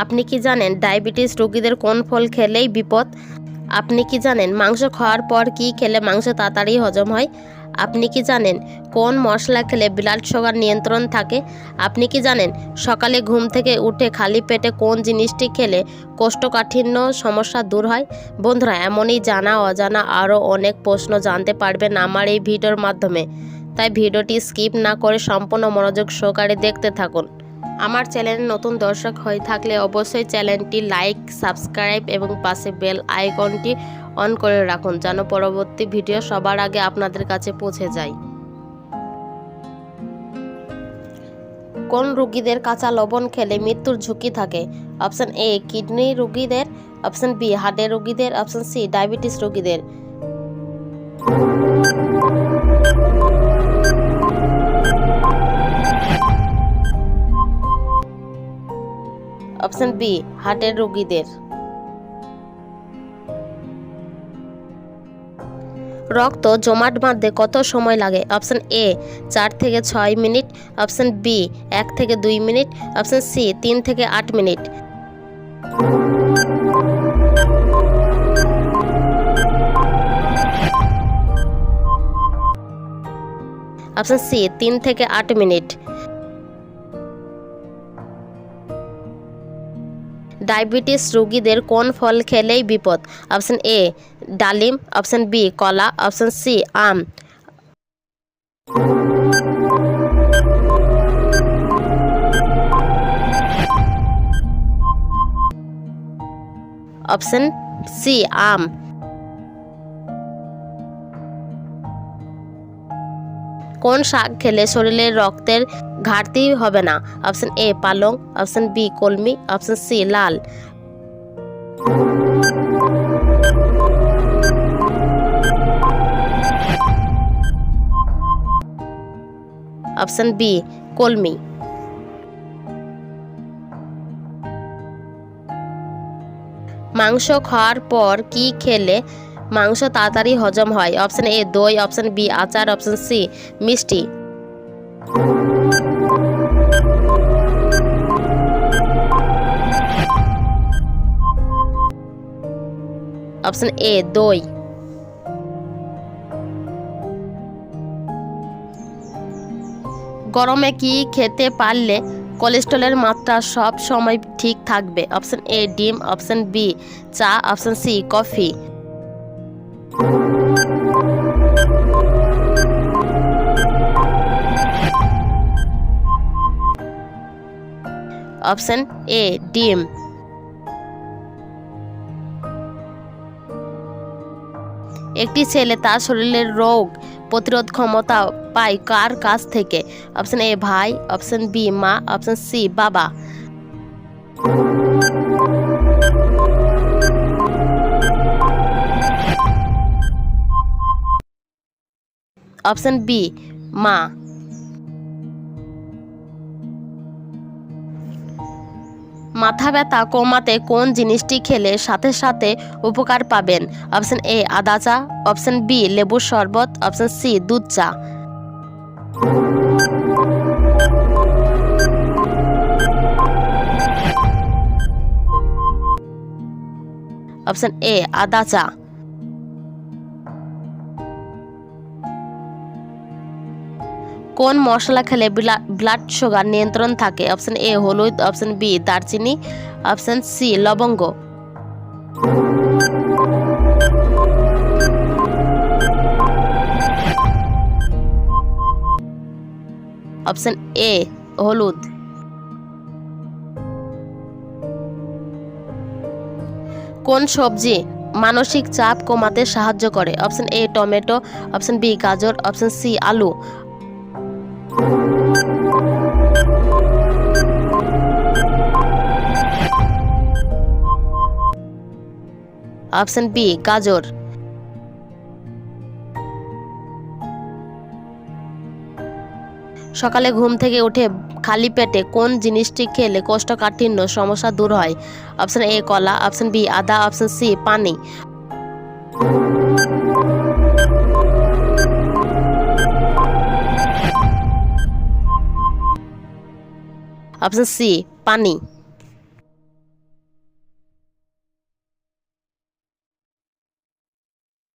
আপনি কি জানেন ডায়াবেটিস রোগীদের কোন ফল খেলেই বিপদ? আপনি কি জানেন মাংস খাওয়ার পর কি খেলে মাংস তাড়াতাড়ি হজম হয়? আপনি কি জানেন কোন মশলা খেলে ব্লাড সুগার নিয়ন্ত্রণ থাকে? আপনি কি জানেন সকালে ঘুম থেকে উঠে খালি পেটে কোন জিনিসটি খেলে কোষ্ঠকাঠিন্য সমস্যা দূর হয়? বন্ধুরা, এমনই জানা অজানা আরও অনেক প্রশ্ন জানতে পারবেন আমার এই ভিডিওর মাধ্যমে, তাই ভিডিওটি স্কিপ না করে সম্পূর্ণ মনোযোগ সহকারে দেখতে থাকুন। আমার চ্যানেলে নতুন দর্শক হয়ে থাকলে অবশ্যই চ্যানেলটি লাইক, সাবস্ক্রাইব এবং পাশে বেল আইকনটি অন করে রাখুন যেন পরবর্তী ভিডিও সবার আগে আপনাদের কাছে পৌঁছে যায়। কোন রোগীদের কাঁচা লবণ খেলে মৃত্যুর ঝুঁকি থাকে? অপশন এ কিডনি রোগীদের, অপশন বি হার্টের রোগীদের, অপশন সি ডায়াবেটিস রোগীদের। অপশন বি হার্টের রোগীদের। রক্ত জমাট বাঁধতে কত সময় লাগে? অপশন এ 4 থেকে 6 মিনিট, অপশন বি 1 থেকে 2 মিনিট, অপশন সি 3 থেকে 8 মিনিট। অপশন সি 3 থেকে 8 মিনিট। ডায়াবেটিস রোগীদের কোন ফল খেলেই বিপদ? অপশন এ ডালিম, অপশন বি কলা, অপশন সি আম। অপশন সি আম। কোন শাক খেলে শরীরের রক্তের ঘাটতি হবে না? অপশন এ পালং, অপশন বি কলমি, অপশন সি লাল। অপশন বি কলমি। মাংস খাওয়ার পর কি খেলে মাংস তাড়াতাড়ি হজম হয়? অপশন এ দই, অপশন বি আচার, অপশন সি মিষ্টি। অপশন এ দই। গরমে কি খেতে পারলে কোলেস্টেরলের মাত্রা সব সময় ঠিক থাকবে? অপশন এ ডিম, অপশন বি চা, অপশন সি কফি। অপশন এ ডিম। একটি ছেলে তার শরীরের রোগ প্রতিরোধ ক্ষমতা পায় কার কাছ থেকে? অপশন এ ভাই, অপশন বি মা, অপশন সি বাবা। অপশন বি মা। মাথা ব্যথা কমাতে কোন জিনিসটি খেলে সাথে সাথে উপকার পাবেন? অপশন এ আদা চা, অপশন বি লেবুর শরবত, অপশন সি দুধ চা। অপশন এ আদা চা। কোন মশলা খেলে ব্লাড সুগার নিয়ন্ত্রণ থাকে? অপশন এ হলুদ, অপশন বি দারচিনি, অপশন সি লবঙ্গ। অপশন এ হলুদ। কোন সবজি মানসিক চাপ কমাতে সাহায্য করে? Option A tomato, option B গাজর, অপশন সি আলু। অপশন বি গাজর। সকালে ঘুম থেকে উঠে খালি পেটে কোন জিনিসটি খেলে কোষ্ঠকাঠিন্য সমস্যা দূর হয়? অপশন এ কলা, অপশন বি আদা, অপশন সি পানি। অপশন সি পানি।